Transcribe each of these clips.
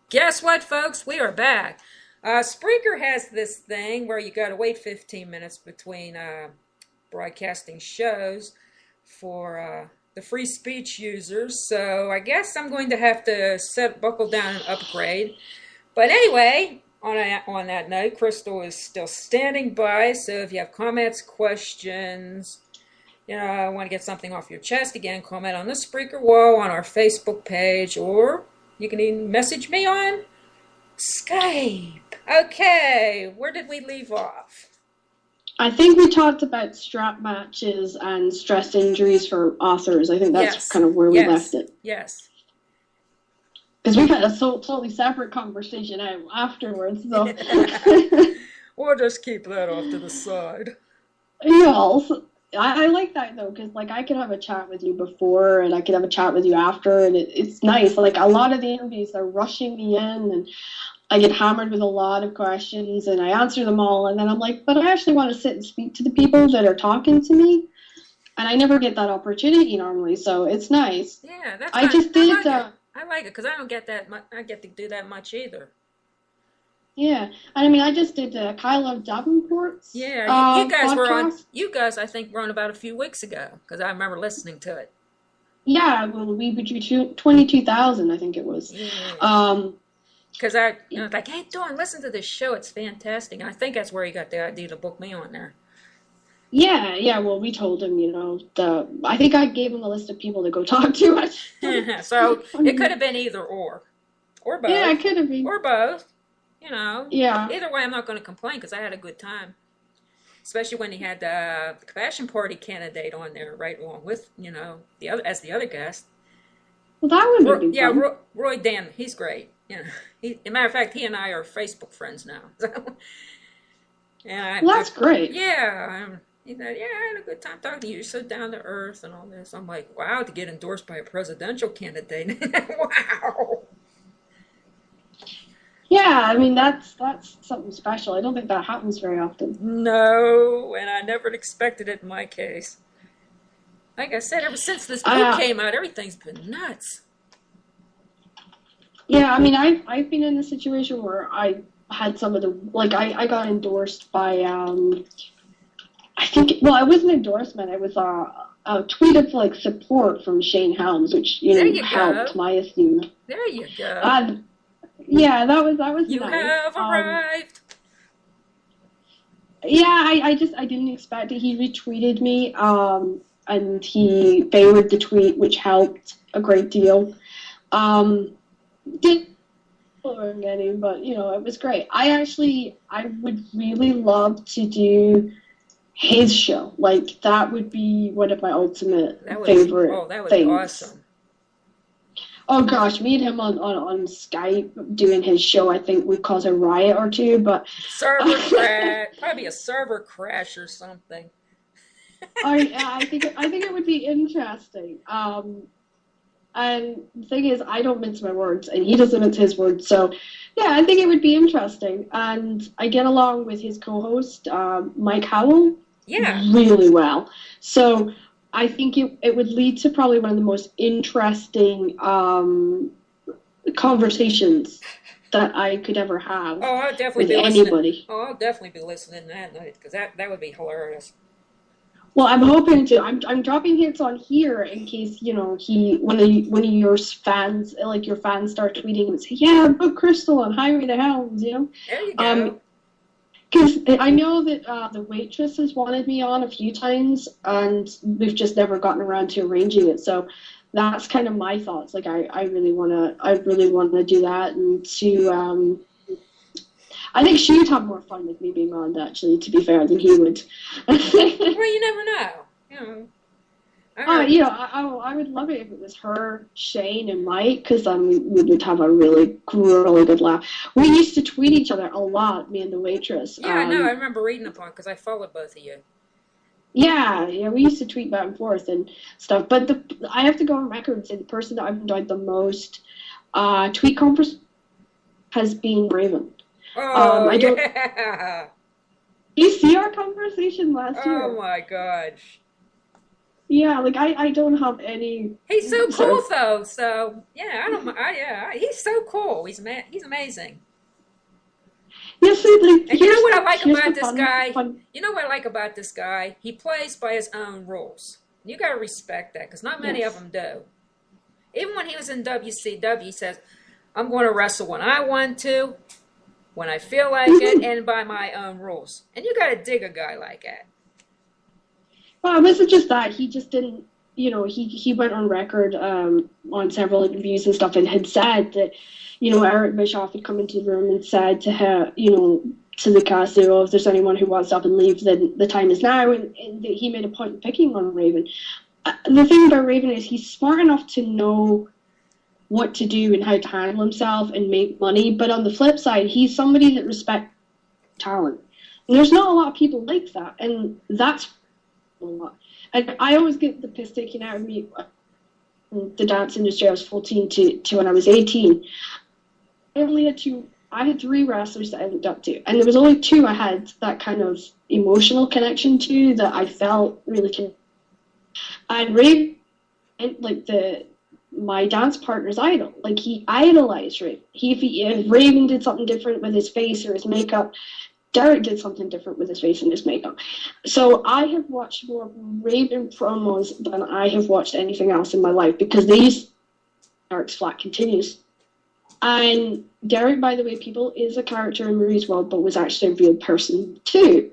Guess what, folks? We are back. Spreaker has this thing where you got to wait 15 minutes between broadcasting shows for the free speech users. So I guess I'm going to have to buckle down and upgrade. But anyway, on that note, Kristal is still standing by. So if you have comments, questions, want to get something off your chest, again, comment on the Spreaker wall on our Facebook page, or you can even message me on Skype. Okay, where did we leave off? I think we talked about strap matches and stress injuries for authors. I think that's kind of where we left it. Yes. Because we had a totally separate conversation out afterwards. So. We'll just keep that off to the side. Yes. I like that, though, because, I could have a chat with you before, and I could have a chat with you after, and it's nice. Like, a lot of the interviews, they're rushing me in, and I get hammered with a lot of questions, and I answer them all, and then I'm like, but I actually want to sit and speak to the people that are talking to me, and I never get that opportunity normally, so it's nice. Yeah, that's I just did. I like it, because I don't get that much. I get to do that much either. Yeah, I mean, I just did Kyla Davenport's. Yeah, you guys podcast. were on. You guys, I think, were on about a few weeks ago, because I remember listening to it. Yeah, well, we drew 22,000, I think it was. Yeah. Because like, hey, Dawn, listen to this show. It's fantastic. And I think that's where he got the idea to book me on there. Yeah. Well, we told him, I think I gave him a list of people to go talk to. So it could have been either or both. Yeah, it could have been. Or both. Yeah. Either way, I'm not going to complain because I had a good time. Especially when he had the Compassion Party candidate on there, right along with, the other guest. Well, that would have been fun. Roy Dan, he's great. As a matter of fact, he and I are Facebook friends now. That's great. Yeah. He said, yeah, I had a good time talking to you. You're so down to earth and all this. I'm like, wow, to get endorsed by a presidential candidate. Wow. Yeah, I mean, that's something special. I don't think that happens very often. No, and I never expected it in my case. Like I said, ever since this book came out, everything's been nuts. Yeah, I mean, I've been in a situation where I had some of the, I got endorsed by, I think, it was an endorsement. It was a tweet of, support from Shane Helms, which, helped my esteem. There you go. Yeah, that was nice. You have arrived. Yeah, I didn't expect it. He retweeted me, and he favored the tweet, which helped a great deal. Didn't learn any, but it was great. I would really love to do his show. That would be one of my ultimate favorite things. That would be awesome. Oh gosh, me and him on Skype doing his show, I think would cause a riot or two, but server crash, probably a server crash or something. I think it would be interesting. And the thing is, I don't mince my words, and he doesn't mince his words. So, yeah, I think it would be interesting. And I get along with his co-host, Mike Howell, really well. So I think it would lead to probably one of the most interesting conversations that I could ever have I'll definitely with anybody. I'll definitely be listening that night, because that would be hilarious. Well, I'm hoping to. I'm dropping hints on here in case one of your fans, your fans, start tweeting and say, "Yeah, book Kristal and Highway to Helms." There you go. Because I know that the waitress has wanted me on a few times, and we've just never gotten around to arranging it. So that's kind of my thoughts. I really wanna do that, and to I think she would have more fun with me being on, actually, to be fair, than he would. Well, you never know. I would love it if it was her, Shane, and Mike, because we would have a really, really good laugh. We used to tweet each other a lot, me and the waitress. Yeah, I know. I remember reading upon because I followed both of you. Yeah, we used to tweet back and forth and stuff. But I have to go on record and say the person that I've enjoyed the most tweet conversation has been Raven. Oh, yeah. You see our conversation last year? Oh, my gosh. Yeah, like I don't have any He's so sort cool of. though. So yeah, I don't. Yeah, he's so cool. He's amazing. Yeah, so like And you know what I like here's the about this guy? fun. You know what I like about this guy? He plays by his own rules. You got to respect that because not many of Yes. them do. Even when he was in WCW, he says, "I'm going to wrestle when I want to, when I feel like it, Mhm. and by my own rules." And you got to dig a guy like that. Well, it wasn't just that. He just didn't, he went on record on several interviews and stuff and had said that, Eric Bischoff had come into the room and said to her, to the cast, oh, if there's anyone who wants up and leave, then the time is now. And he made a point of picking on Raven. The thing about Raven is he's smart enough to know what to do and how to handle himself and make money. But on the flip side, he's somebody that respects talent. And there's not a lot of people like that. And that's a lot. And I always get the piss taken out of me in the dance industry. I was 14 to when I was 18. I had three wrestlers that I looked up to. And there was only two I had that kind of emotional connection to that I felt really connected. And Ray, like my dance partner's idol. Like he idolized Raven. If Raven did something different with his face or his makeup, Derek did something different with his face and his makeup. So I have watched more Raven promos than I have watched anything else in my life because they use Derek's flat continues. And Derek, by the way, people, is a character in Marie's World, but was actually a real person too.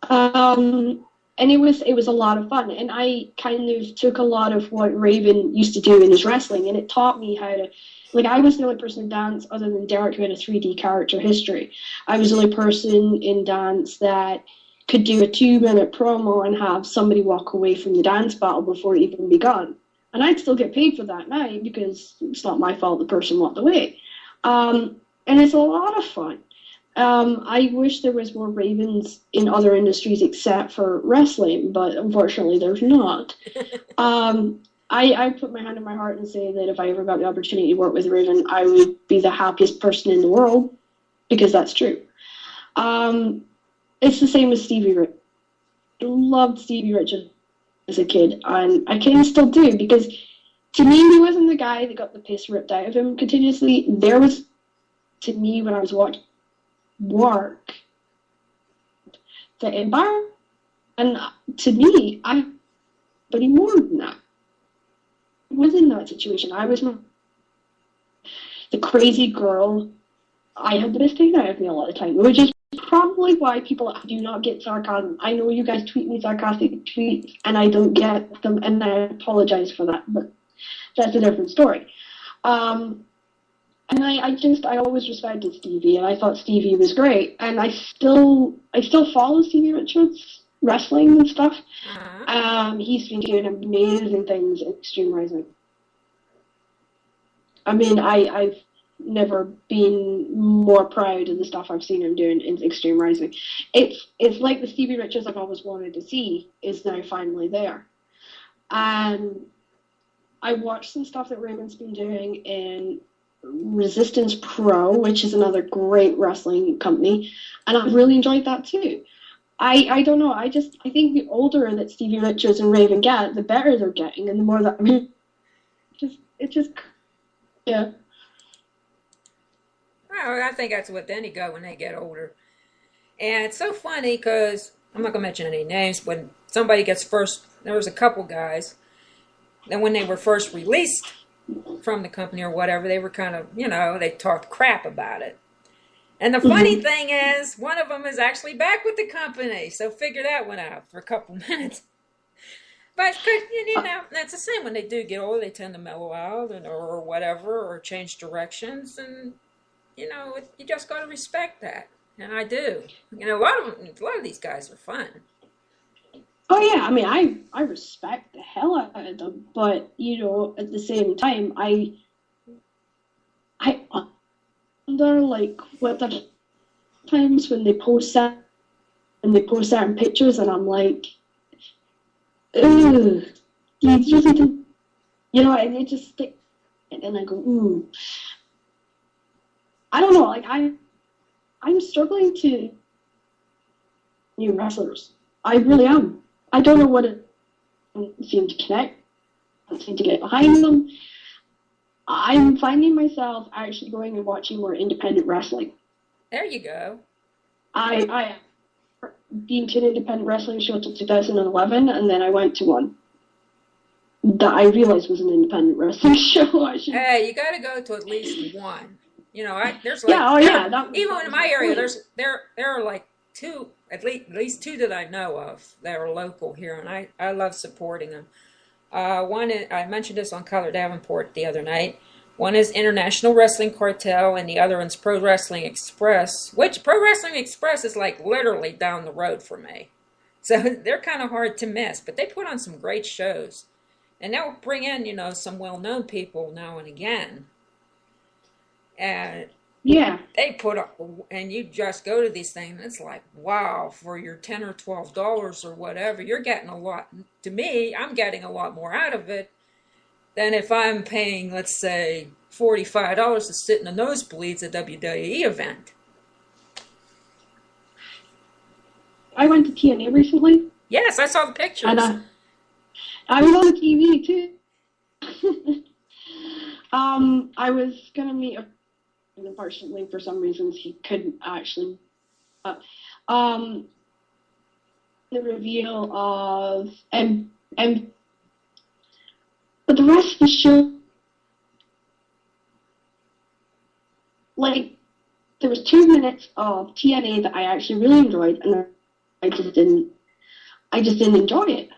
And it was a lot of fun. And I kind of took a lot of what Raven used to do in his wrestling, and it taught me how to. Like, I was the only person in dance, other than Derek, who had a 3D character history. I was the only person in dance that could do a 2-minute promo and have somebody walk away from the dance battle before it even begun. And I'd still get paid for that night because it's not my fault the person walked away. And it's a lot of fun. I wish there was more Ravens in other industries except for wrestling, but unfortunately there's not. I put my hand on my heart and say that if I ever got the opportunity to work with Raven, I would be the happiest person in the world, because that's true. It's the same with Stevie Richards. I loved Stevie Richards as a kid, and I kind of still do, because to me, he wasn't the guy that got the piss ripped out of him continuously. There was, to me, when I was watching work, the environment, and to me, but more than that. Within that situation, I was the crazy girl. I had the best taken out of me a lot of the time, which is probably why people do not get sarcasm. I know you guys tweet me sarcastic tweets, and I don't get them, and I apologize for that, but that's a different story. And I always respected Stevie, and I thought Stevie was great, and I still follow Stevie Richards wrestling and stuff. He's been doing amazing things in Extreme Rising. I mean, I've never been more proud of the stuff I've seen him doing in Extreme Rising. It's like the Stevie Richards I've always wanted to see is now finally there. And I watched some stuff that Raven's been doing in Resistance Pro, which is another great wrestling company, and I've really enjoyed that too. I don't know. I think the older that Stevie Richards and Raven get, the better they're getting, and the more that yeah. Well, I think that's what then you go when they get older. And it's so funny because I'm not going to mention any names. When somebody gets first, there was a couple guys, and when they were first released from the company or whatever, they were kind of, they talked crap about it. And the funny thing is, one of them is actually back with the company. So figure that one out for a couple minutes. But, that's the same. When they do get older, they tend to mellow out or whatever, or change directions. And, you just got to respect that. And I do. A lot of these guys are fun. Oh, yeah. I mean, I respect the hell out of them. But, at the same time, I wonder, like, what the times when they post certain pictures, and I'm like, ugh, you just need to, and they just stick, and I go, ooh. I don't know, like, I'm struggling new wrestlers. I really am. I don't know what it seem to connect, don't seem to get behind them. I'm finding myself actually going and watching more independent wrestling. There you go. I been to an independent wrestling show until 2011, and then I went to one that I realized was an independent wrestling show. Hey, you got to go to at least one. You know, there's even in my area, there are like two, at least two that I know of that are local here, and I love supporting them. One is, I mentioned this on Color Davenport the other night. One is International Wrestling Cartel, and the other one's Pro Wrestling Express, which Pro Wrestling Express is like literally down the road from me. So they're kind of hard to miss, but they put on some great shows. And they'll bring in, you know, some well-known people now and again. And yeah, they put up, and you just go to these things, and it's like, wow, for your $10 or $12 or whatever, you're getting a lot. To me, I'm getting a lot more out of it than if I'm paying, let's say, $45 to sit in the nosebleeds at a WWE event. I went to TNA recently. Yes, I saw the pictures. And I was on the TV too. I was gonna meet a, and unfortunately for some reasons he couldn't actually. The reveal of but the rest of the show, like, there was 2 minutes of TNA that I actually really enjoyed, and I just didn't enjoy it.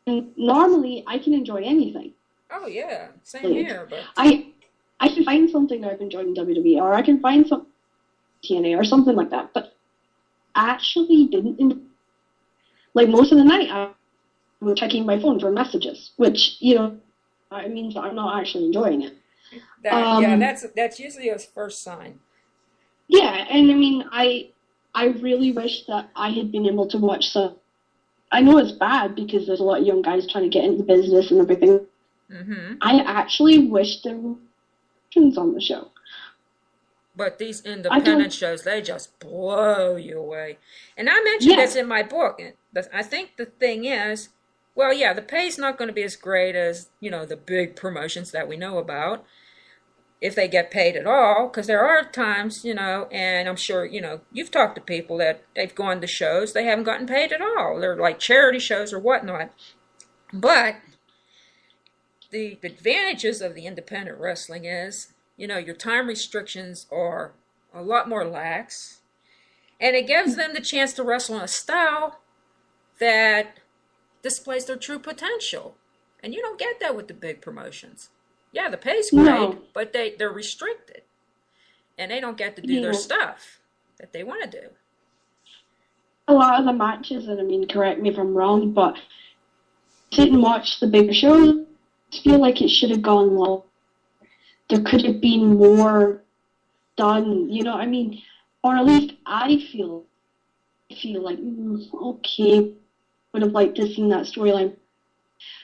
And normally, I can enjoy anything. Oh yeah, same here. But I can find something that I've enjoyed in WWE, or I can find some TNA or something like that. But I actually didn't. Like most of the night, I was checking my phone for messages, which it means I'm not actually enjoying it. That's usually a first sign. Yeah, and I mean, I really wish that I had been able to watch some. I know it's bad because there's a lot of young guys trying to get into the business and everything. Mm-hmm. I actually wish there were options on the show. But these independent shows, they just blow you away. And I mentioned this in my book. I think the thing is, well, yeah, the pay's not going to be as great as, the big promotions that we know about, if they get paid at all, because there are times, and I'm sure, you've talked to people that they've gone to shows, they haven't gotten paid at all. They're like charity shows or whatnot. But the advantages of the independent wrestling is, your time restrictions are a lot more lax, and it gives them the chance to wrestle in a style that displays their true potential. And you don't get that with the big promotions. Yeah, the pay's great, but they're restricted. And they don't get to do their stuff that they want to do. A lot of the matches, and I mean, correct me if I'm wrong, but sit and watch the bigger shows, I feel like it should have gone low. There could have been more done, I mean, or at least I feel like, okay, would have liked to have seen that storyline.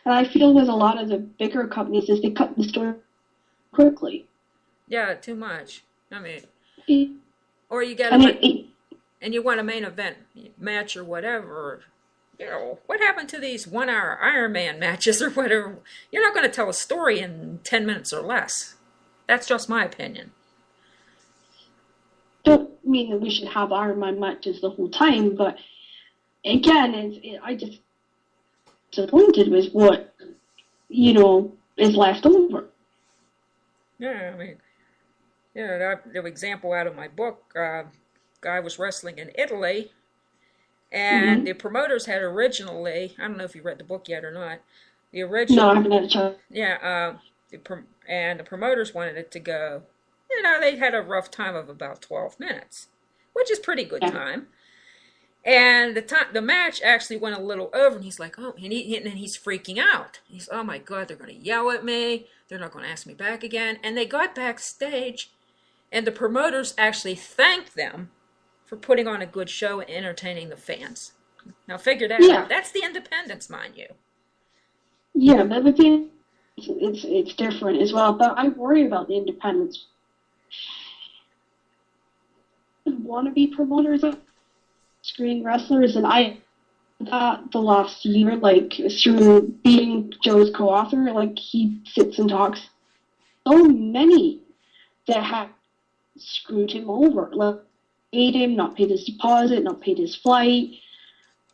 And I feel with a lot of the bigger companies is they cut the story quickly. Yeah, too much. I mean, or you get and you want a main event match or whatever. What happened to these 1 hour Iron Man matches or whatever? You're not going to tell a story in 10 minutes or less. That's just my opinion. Don't mean that we should have Iron Man matches the whole time, but again, I just disappointed with what is left over. Yeah, I mean, the example out of my book, guy was wrestling in Italy, and the promoters had originally, I don't know if you read the book yet or not, the original. No, I haven't had a chance. Yeah, and the promoters wanted it to go, they had a rough time of about 12 minutes, which is pretty good time. And the match actually went a little over, and he's like, and he's freaking out. He's, oh my God, they're going to yell at me. They're not going to ask me back again. And they got backstage, and the promoters actually thanked them for putting on a good show and entertaining the fans. Now figure that out. That's the independence, mind you. Yeah, but the thing, it's different as well. But I worry about the independents. Wannabe promoters, screen wrestlers, and I that the last year, like through being Joe's co-author, like he sits and talks so many that have screwed him over, like paid him, not paid his deposit, not paid his flight.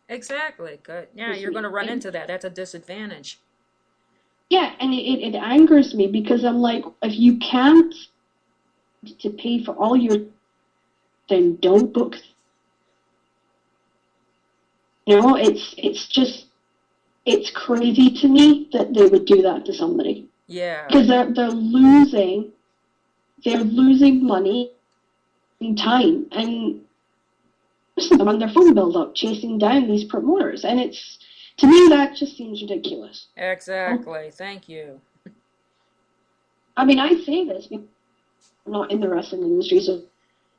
Exactly. Good. Yeah, you're going to run into that. That's a disadvantage. Yeah, and it angers me because I'm like, if you can't to pay for all your, then don't book. You know, it's crazy to me that they would do that to somebody. Yeah. Because they're losing money and time, and them on their phone build up chasing down these promoters, and it's, to me, that just seems ridiculous. Exactly. Thank you. I mean, I say this because I'm not in the wrestling industry, so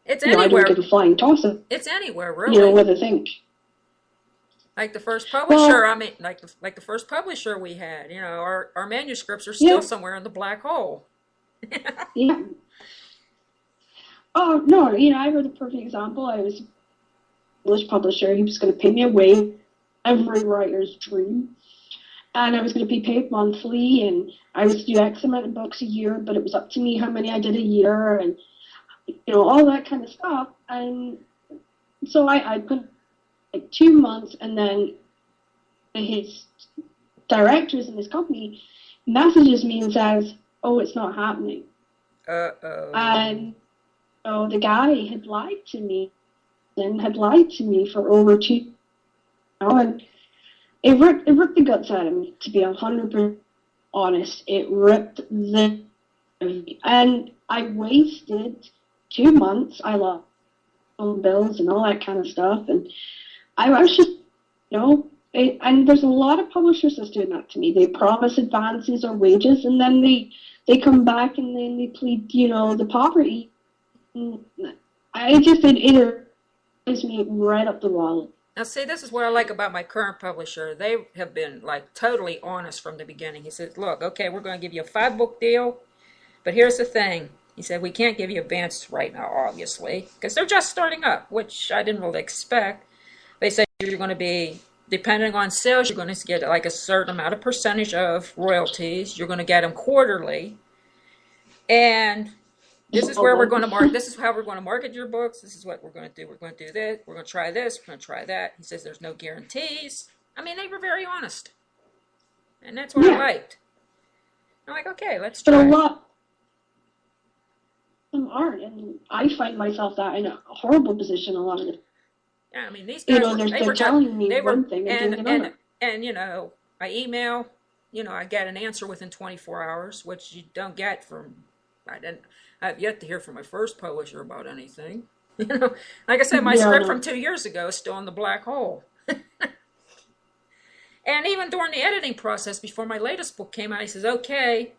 it's anywhere. I don't give a flying toss of, it's anywhere, really. You know what they think. Like the first publisher, like the first publisher we had, our manuscripts are still somewhere in the black hole. Yeah. Oh, no, I heard a perfect example. I was an English publisher. He was going to pay me away, every writer's dream. And I was going to be paid monthly, and I was to do X amount of books a year, but it was up to me how many I did a year, and, all that kind of stuff. And so I put like 2 months, and then his directors in his company messages me and says, "Oh, it's not happening." Uh-oh. And so the guy had lied to me for over 2 and it ripped the guts out of me, to be 100% honest. It ripped and I wasted 2 months. I lost bills and all that kind of stuff, and I was just, and there's a lot of publishers that's doing that to me. They promise advances or wages, and then they come back and then they plead, the poverty. It gives me right up the wall. Now, see, this is what I like about my current publisher. They have been, totally honest from the beginning. He said, look, okay, we're going to give you a 5-book deal, but here's the thing. He said, we can't give you advance right now, obviously, because they're just starting up, which I didn't really expect. They said you're going to be, depending on sales, you're going to get a certain amount of percentage of royalties. You're going to get them quarterly. And this is where we're going to market. This is how we're going to market your books. This is what we're going to do. We're going to do this. We're going to try this. We're going to try that. He says there's no guarantees. I mean, they were very honest. And that's what I liked. I'm like, okay, let's try. But a lot of them aren't. And I find myself that in a horrible position a lot of it. Yeah, I mean, these guys they're telling me one thing and doing another. And, I email, I get an answer within 24 hours, which you don't get from, I have yet to hear from my first publisher about anything. Like I said, my script from 2 years ago is still in the black hole. And even during the editing process, before my latest book came out, he says, okay.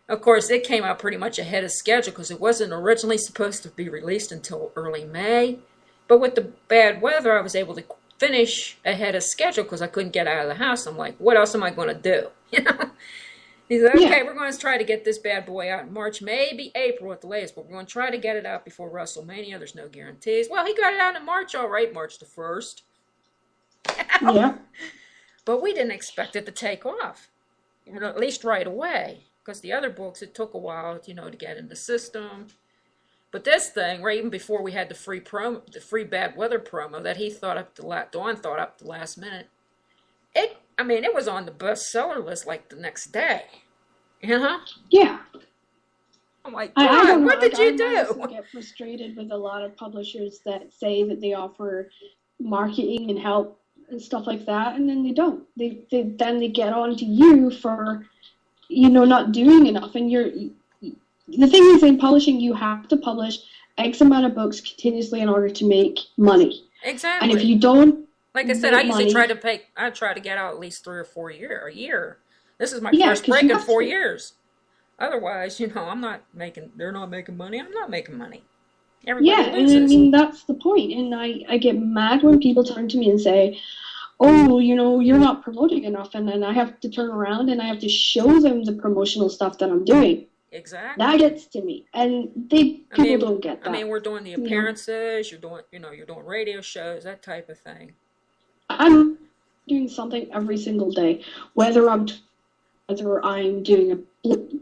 Of course, it came out pretty much ahead of schedule because it wasn't originally supposed to be released until early May. But with the bad weather, I was able to finish ahead of schedule because I couldn't get out of the house. I'm like, what else am I going to do? He said, okay, we're going to try to get this bad boy out in March, maybe April at the latest, but we're going to try to get it out before WrestleMania. There's no guarantees. Well, he got it out in March, all right, March the 1st. Yeah. But we didn't expect it to take off, at least right away, because the other books, it took a while, to get in the system. But this thing, right even before we had the free bad weather promo that Dawn thought up the last minute, it was on the bestseller list the next day. Yeah. I'm like, God, what did you do? I get frustrated with a lot of publishers that say that they offer marketing and help and stuff like that, and then they don't. Then they get on to you for, not doing enough. And the thing is, in publishing, you have to publish X amount of books continuously in order to make money. Exactly. And if you don't, like I said, I usually try to get out at least 3 or 4 a year. This is my first break in 4 years. Otherwise, they're not making money. I'm not making money. Everybody loses. And I mean, that's the point. And I get mad when people turn to me and say, oh, you're not promoting enough. And then I have to turn around and I have to show them the promotional stuff that I'm doing. Exactly. That gets to me, and people don't get that. I mean, we're doing the appearances. You're doing radio shows, that type of thing. doing something every single day, whether I'm doing a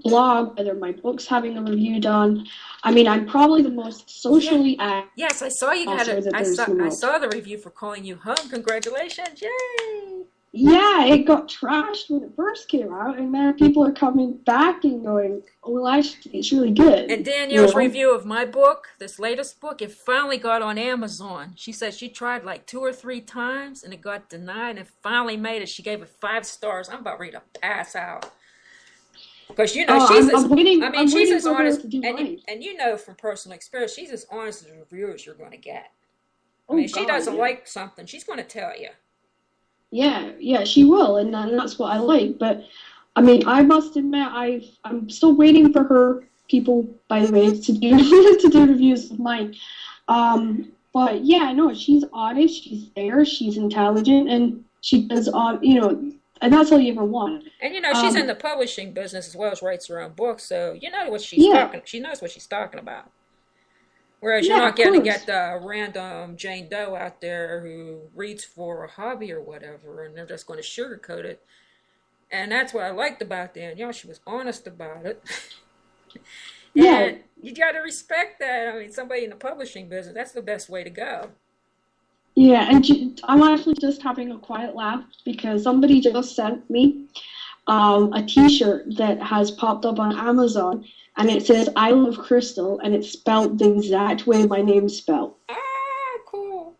blog, whether my book's having a review done. I mean, I'm probably the most socially active. Yes, I saw you had it. I saw the review for Calling You Home. Congratulations! Yay! Yeah, it got trashed when it first came out, and then people are coming back and going, "Oh, well, actually, it's really good." And Danielle's review of my book, this latest book, it finally got on Amazon. She said she tried like 2 or 3 times, and it got denied, and it finally made it. She gave it 5 stars. I'm about ready to pass out. Because, she's as honest, and you know from personal experience, she's as honest as a reviewer as you're going to get. She doesn't like something, she's going to tell you. Yeah, she will, and that's what I like. But I mean, I must admit, I'm still waiting for her people, by the way, to do reviews of mine. But yeah, no, she's honest, she's fair, she's intelligent, and she does and that's all you ever want. And she's in the publishing business as well as writes her own books, so you know what she's talking. She knows what she's talking about. Whereas you're not going to get the random Jane Doe out there who reads for a hobby or whatever, and they're just going to sugarcoat it. And that's what I liked about Danielle. She was honest about it. And you got to respect that. I mean, somebody in the publishing business, that's the best way to go. Yeah, and I'm actually just having a quiet laugh because somebody just sent me a T-shirt that has popped up on Amazon. And it says, "I love Kristal," and it's spelled the exact way my name's spelled. Ah, cool.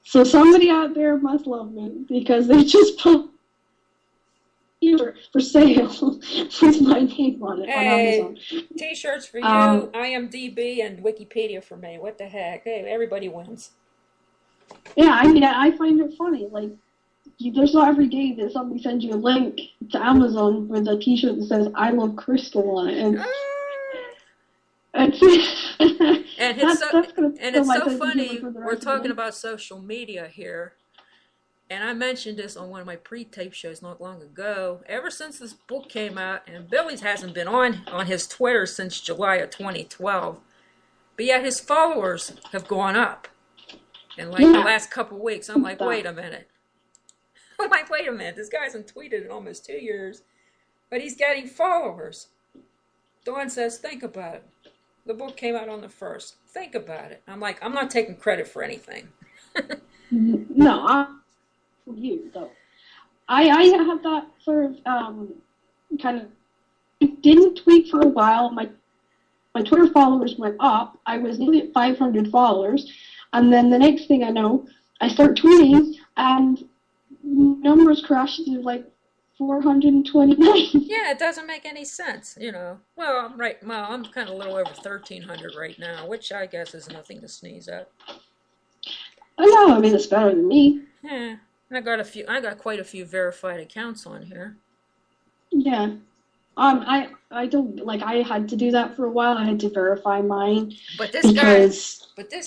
So somebody out there must love me because they just put here for sale with my name on it on Amazon. T-shirts for you, IMDb, and Wikipedia for me. What the heck? Hey, everybody wins. Yeah, I mean, I find it funny. Like, there's not every day that somebody sends you a link to Amazon with a T-shirt that says "I love Kristal" on it, it's so funny. We're talking about social media here, and I mentioned this on one of my pre-tape shows not long ago. Ever since this book came out, and Billy hasn't been on his Twitter since July of 2012, but yet his followers have gone up in the last couple of weeks. I'm like, wait a minute. I'm like, wait a minute, this guy hasn't tweeted in almost 2 years, but he's getting followers. Dawn says, think about it. The book came out on the 1st. Think about it. I'm like, I'm not taking credit for anything. No, for you, though. I have that sort of kind of, I didn't tweet for a while. My Twitter followers went up. I was nearly at 500 followers. And then the next thing I know, I start tweeting, and numbers crash to like 429. Yeah, it doesn't make any sense, Well, I'm kind of a little over 1,300 right now, which I guess is nothing to sneeze at. Oh no, I mean it's better than me. Yeah, and I got quite a few verified accounts on here. Yeah. I don't I had to do that for a while. I had to verify mine. But this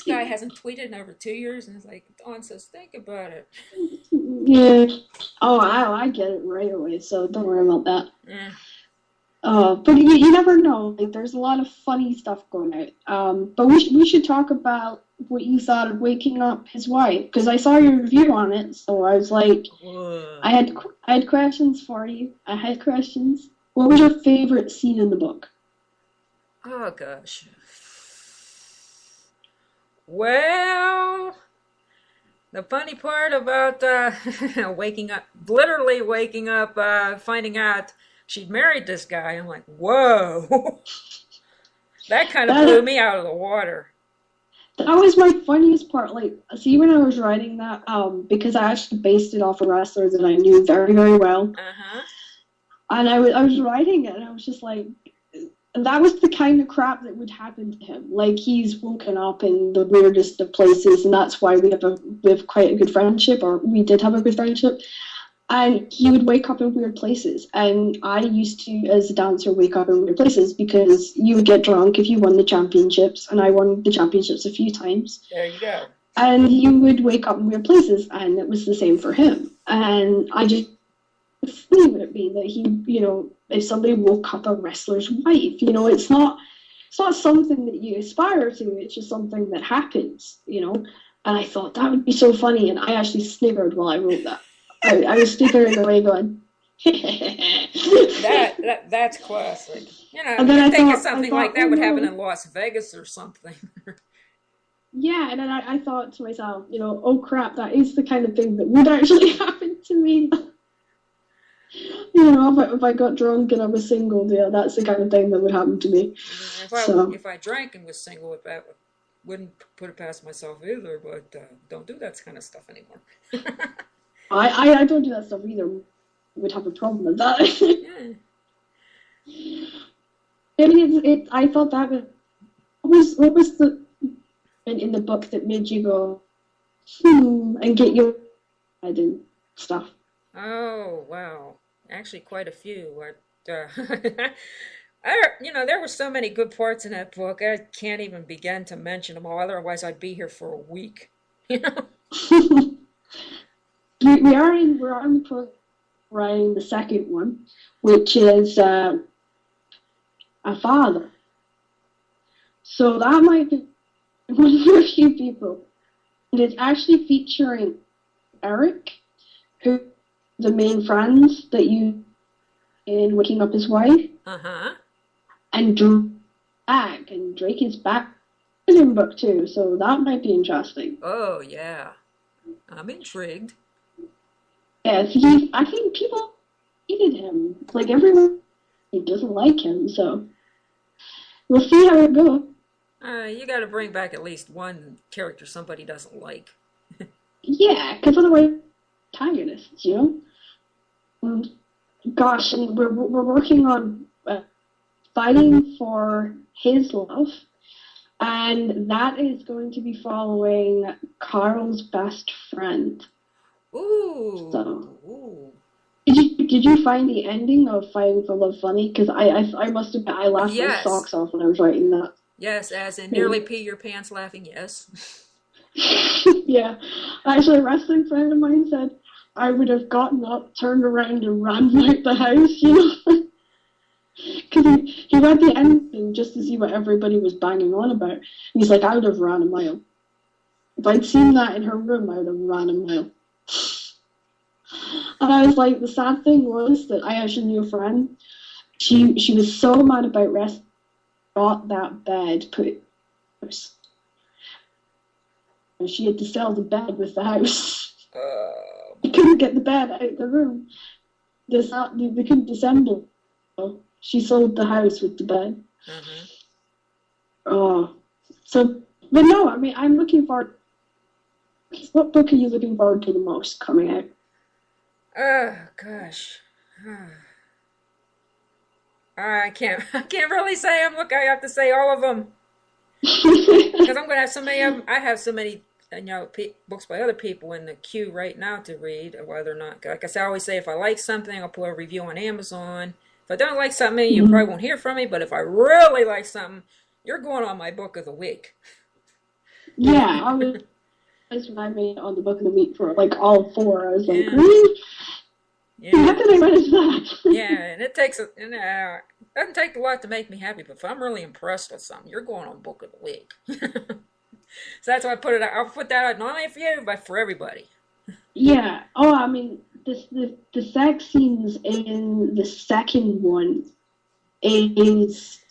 guy hasn't tweeted in over 2 years, and it's like, Dawn says, think about it. Yeah. Oh, I get it right away, so don't worry about that. Yeah. But you never know. Like, there's a lot of funny stuff going out. But we should talk about what you thought of Waking Up His Wife, because I saw your review on it, so I was like, I had questions for you. I had questions. What was your favorite scene in the book? Oh, gosh. Well, the funny part about literally waking up, finding out she'd married this guy, I'm like, whoa. That kind of blew me out of the water. That was my funniest part. See, when I was writing that, because I actually based it off a wrestler that I knew very, very well. Uh-huh. And I was writing it, and I was just like, that was the kind of crap that would happen to him. Like, he's woken up in the weirdest of places, and that's why we have quite a good friendship, or we did have a good friendship. And he would wake up in weird places. And I used to, as a dancer, wake up in weird places because you would get drunk if you won the championships, and I won the championships a few times. There you go. And you would wake up in weird places, and it was the same for him. And I just funny would it be that he, if somebody woke up a wrestler's wife, it's not something that you aspire to, it's just something that happens, And I thought that would be so funny, and I actually sniggered while I wrote that. I was stickering away going. That's classic. You know, And then you'd think I something thought, like oh that would happen no. in Las Vegas or something. Yeah, and then I thought to myself, oh crap, that is the kind of thing that would actually happen to me. If I got drunk and I was single, yeah, that's the kind of thing that would happen to me. So If I drank and was single, that wouldn't put it past myself either. But don't do that kind of stuff anymore. I don't do that stuff either. Would have a problem with that. Yeah. I mean, I thought that what was the in the book that made you go and get your head and stuff? Oh wow, actually quite a few. There were so many good parts in that book. I can't even begin to mention them all. Otherwise, I'd be here for a week. You know. We're on the writing the second one, which is a father. So that might be one for a few people. And it's actually featuring Eric, who the main friends that you in Waking Up His Wife. Uh-huh. And Drake is back in book 2, so that might be interesting. Oh yeah. I'm intrigued. Yeah, I think people hated him. Like everyone doesn't like him, so we'll see how it goes. You got to bring back at least one character somebody doesn't like. Yeah, because otherwise, antagonists, And gosh, and we're working on fighting for his love, and that is going to be following Carl's best friend. Ooh. So, Ooh. did you find the ending of Fighting for Love funny? Because I must admit I laughed my socks off when I was writing that. Yes, as in nearly pee your pants laughing. Yes. Yeah, actually, a wrestling friend of mine said I would have gotten up, turned around, and ran out the house. Because he read the ending just to see what everybody was banging on about. He's like, I would have ran a mile. If I'd seen that in her room, I would have ran a mile. And I was like, the sad thing was that I actually knew a friend. She was so mad about wrestling, got that bed put in the house. And she had to sell the bed with the house. They couldn't get the bed out of the room. They couldn't assemble. So she sold the house with the bed. Mm-hmm. But no, I mean, I'm looking forward. What book are you looking forward to the most coming out? Oh gosh. I can't really say I have to say all of them. Because I'm going to have so many of them. I have so many, books by other people in the queue right now to read, whether or not, like I always say, if I like something, I'll put a review on Amazon. If I don't like something, you probably won't hear from me, but if I really like something, you're going on my book of the week. Yeah, that's what I made on the book of the week for like all 4. I was like, really? Yeah. How did I manage that? Yeah, and it doesn't take a lot to make me happy, but if I'm really impressed with something, you're going on book of the week. So that's why I put it out. I'll put that out not only for you, but for everybody. Yeah. Oh, I mean, the sex scenes in the second one is,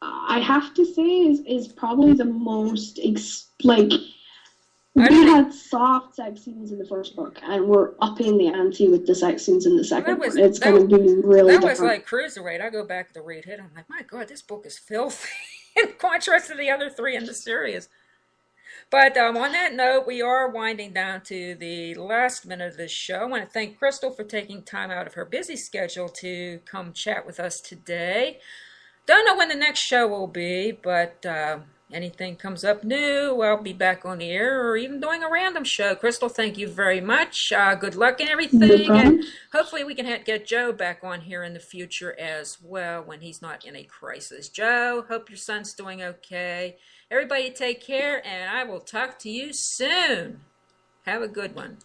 I have to say, is probably the most we had soft sex scenes in the first book, and we're upping the ante with the sex scenes in the second one. It's going to be really different. That was like Cruiserweight. I go back to read it. I'm like, my God, this book is filthy in contrast to the other 3 in the series. But on that note, we are winding down to the last minute of this show. I want to thank Kristal for taking time out of her busy schedule to come chat with us today. Don't know when the next show will be, but anything comes up new, I'll be back on the air or even doing a random show. Kristal, thank you very much. Good luck and everything. And hopefully we can get Joe back on here in the future as well when he's not in a crisis. Joe, hope your son's doing okay. Everybody take care, and I will talk to you soon. Have a good one.